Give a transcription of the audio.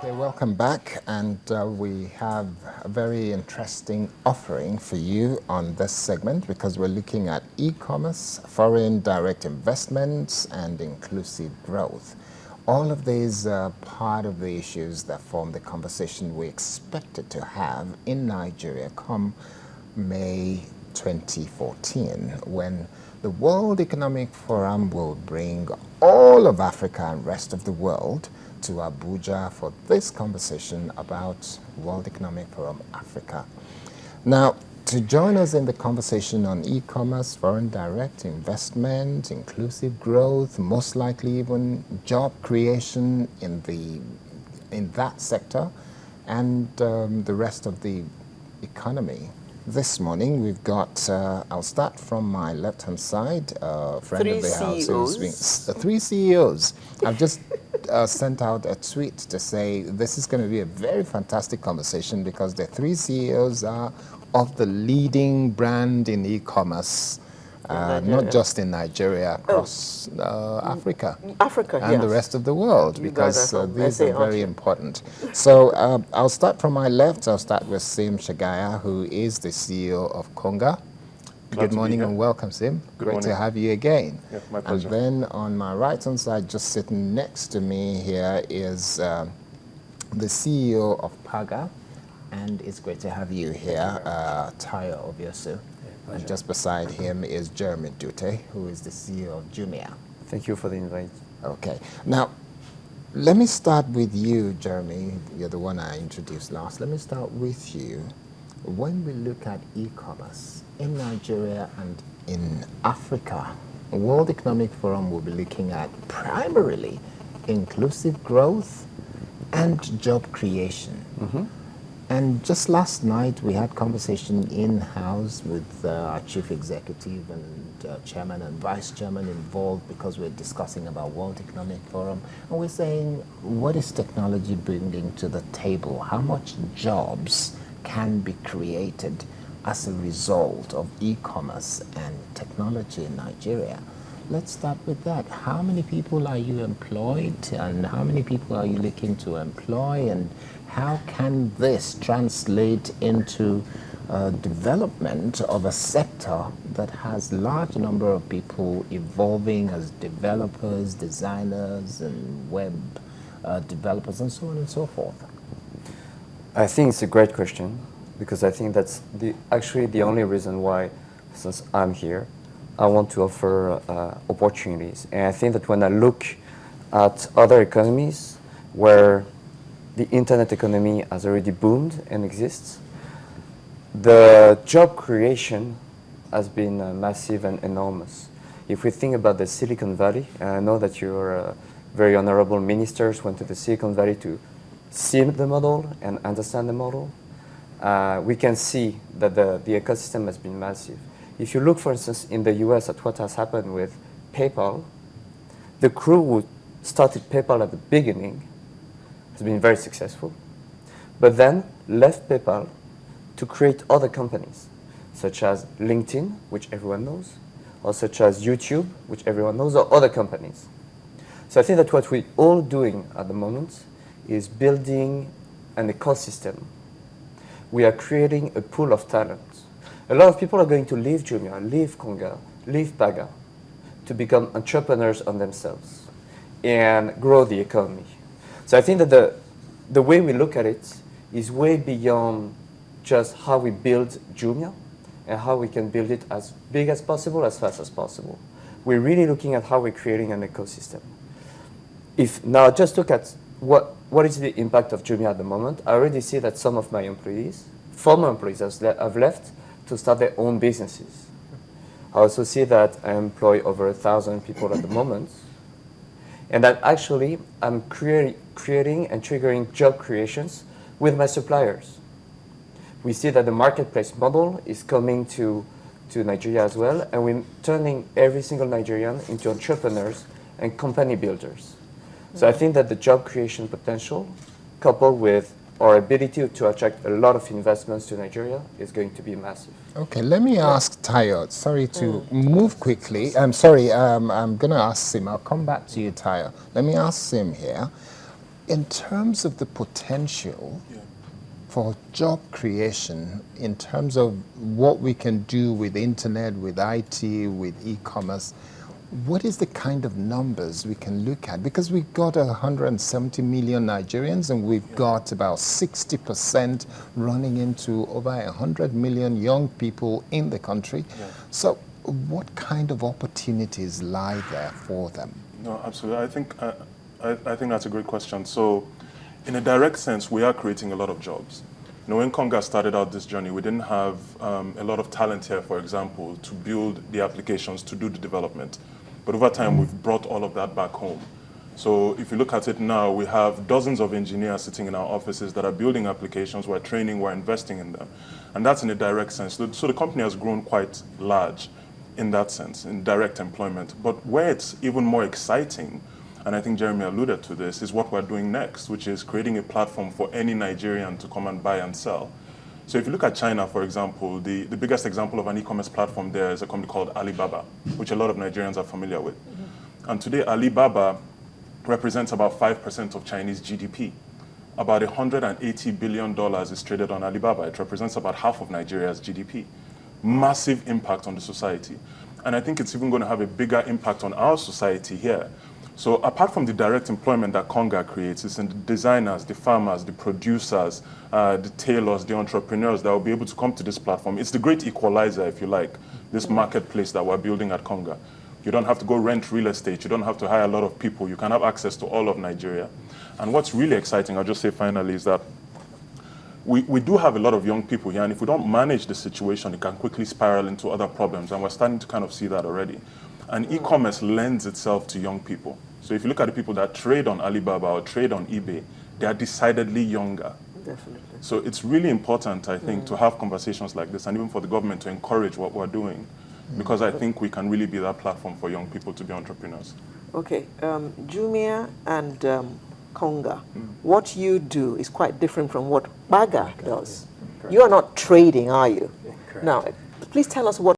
Okay, welcome back, and we have a very interesting offering for you on this segment because we're looking at e-commerce, foreign direct investments, and inclusive growth. All of these are part of the issues that form the conversation we expected to have in Nigeria come May 2014, when the World Economic Forum will bring all of Africa and rest of the world to Abuja for this conversation about World Economic Forum Africa. Now, to join us in the conversation on e-commerce, foreign direct investment, inclusive growth, most likely even job creation in that sector, and the rest of the economy. This morning we've got, I'll start from my left-hand side, friend of the house who's been, three CEOs. I've just sent out a tweet to say this is going to be a very fantastic conversation because the three CEOs are of the leading brand in e-commerce, not just in Nigeria, across Africa. And the rest of the world, because these are very important. So I'll start from my left. I'll start with Sim Shagaya, who is the CEO of Konga. Good morning and welcome, Sim. Great to have you again. Yeah, my pleasure. And then on my right-hand side, just sitting next to me here is the CEO of Paga. And it's great to have you here, Tayo Oviosu. And just beside him is Doutte, who is the CEO of Jumia. Thank you for the invite. Okay. Now, let me start with you, Jeremy. You're the one I introduced last. Let me start with you. When we look at e-commerce in Nigeria and in Africa, the World Economic Forum will be looking at primarily inclusive growth and job creation. Mm-hmm. And just last night, we had conversation in-house with our chief executive and chairman and vice chairman involved because we're discussing about World Economic Forum. And we're saying, what is technology bringing to the table? How much jobs can be created as a result of e-commerce and technology in Nigeria? Let's start with that. How many people are you employed, and how many people are you looking to employ, and how can this translate into development of a sector that has large number of people evolving as developers, designers, and web developers, and so on and so forth? I think it's a great question because I think that's actually the only reason why, since I'm here, I want to offer opportunities. And I think that when I look at other economies where the internet economy has already boomed and exists, the job creation has been massive and enormous. If we think about the Silicon Valley, and I know that your very honorable ministers went to the Silicon Valley to see the model and understand the model, we can see that the ecosystem has been massive. If you look, for instance, in the US at what has happened with PayPal, the crew who started PayPal at the beginning has been very successful, but then left PayPal to create other companies, such as LinkedIn, which everyone knows, or such as YouTube, which everyone knows, or other companies. So I think that what we're all doing at the moment is building an ecosystem. We are creating a pool of talent. A lot of people are going to leave Jumia, leave Konga, leave Paga to become entrepreneurs on themselves and grow the economy. So I think that the way we look at it is way beyond just how we build Jumia and how we can build it as big as possible, as fast as possible. We're really looking at how we're creating an ecosystem. If now just look at what is the impact of Jumia at the moment, I already see that some of my employees, former employees, have left to start their own businesses. I also see that I employ over 1,000 people at the moment, and that actually I'm creating and triggering job creations with my suppliers. We see that the marketplace model is coming to Nigeria as well, and we're turning every single Nigerian into entrepreneurs and company builders. So I think that the job creation potential, coupled with our ability to attract a lot of investments to Nigeria, is going to be massive. Okay, let me ask Tayo. Sorry to move quickly. I'm sorry, I'm going to ask Sim. I'll come back to you, Tayo. Let me ask Sim here. In terms of the potential for job creation, in terms of what we can do with internet, with IT, with e-commerce, what is the kind of numbers we can look at? Because we've got 170 million Nigerians and we've got about 60% running into over 100 million young people in the country. So what kind of opportunities lie there for them? No, absolutely. I think that's a great question. So in a direct sense, we are creating a lot of jobs. You know, when Konga started out this journey, we didn't have a lot of talent here, for example, to build the applications, to do the development. But over time, we've brought all of that back home. So if you look at it now, we have dozens of engineers sitting in our offices that are building applications, we're training, we're investing in them. And that's in a direct sense. So the company has grown quite large in that sense, in direct employment. But where it's even more exciting, and I think Jeremy alluded to this, is what we're doing next, which is creating a platform for any Nigerian to come and buy and sell. So if you look at China, for example, the biggest example of an e-commerce platform there is a company called Alibaba, which a lot of Nigerians are familiar with. And today, Alibaba represents about 5% of Chinese GDP. About $180 billion is traded on Alibaba. It represents about half of Nigeria's GDP. Massive impact on the society. And I think it's even going to have a bigger impact on our society here. So apart from the direct employment that Konga creates, it's in the designers, the farmers, the producers, the tailors, the entrepreneurs that will be able to come to this platform. It's the great equalizer, if you like, this marketplace that we're building at Konga. You don't have to go rent real estate. You don't have to hire a lot of people. You can have access to all of Nigeria. And what's really exciting, I'll just say finally, is that we do have a lot of young people here, and if we don't manage the situation, it can quickly spiral into other problems, and we're starting to kind of see that already. And e-commerce lends itself to young people. So if you look at the people that trade on Alibaba or trade on eBay, they are decidedly younger. Definitely. So it's really important, I think, to have conversations like this, and even for the government to encourage what we're doing, because I think we can really be that platform for young people to be entrepreneurs. Okay, Jumia and Konga, what you do is quite different from what Paga does. You are not trading, are you? Now, please tell us what